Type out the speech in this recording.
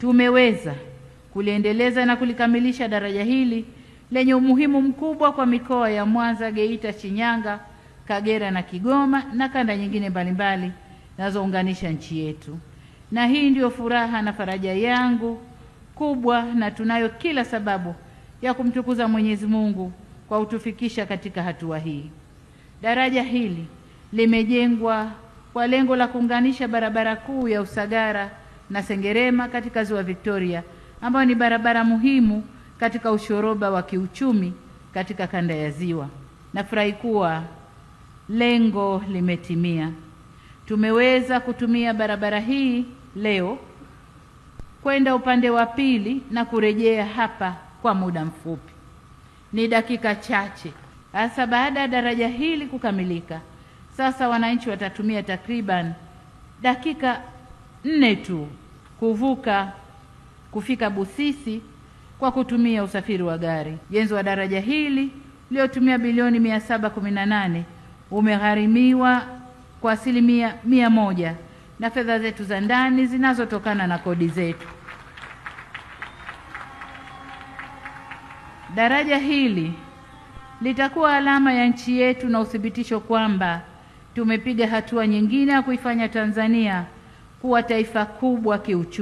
tumeweza kuliendeleza na kulikamilisha daraja hili lenye umuhimu mkubwa kwa mikoa ya Mwanza, Geita, Shinyanga, Kagera na Kigoma na kanda nyingine mbalimbali zinazounganisha nchi yetu. Na hii ndiyo furaha na faraja yangu kubwa, na tunayo kila sababu ya kumtukuza Mwenyezi Mungu kwa kutufikisha katika hatua hii. Daraja hili limejengwa kwa lengo la kuunganisha barabara kuu ya Usagara na Sengerema katika Ziwa Victoria, ambayo ni barabara muhimu katika ushoroba wa kiuchumi katika kanda ya Ziwa. Nafurahi kuwa lengo limetimia. Tumeweza kutumia barabara hii leo kwenda upande wa pili na kurejea hapa kwa muda mfupi. Ni dakika chache. Hasa baada ya daraja hili kukamilika, sasa wananchi watatumia takriban dakika 4 tu kuvuka kufika Busisi kwa kutumia usafiri wa gari. Ujenzi wa daraja hili uliotumia bilioni 718 umegharimiwa kwa asilimia 100 na fedha zetu za ndani zinazotokana na kodi zetu. Daraja hili litakuwa alama ya nchi yetu na uthibitisho kwamba tumepiga hatua nyingine ya kuifanya Tanzania kuwa taifa kubwa kiuchumi.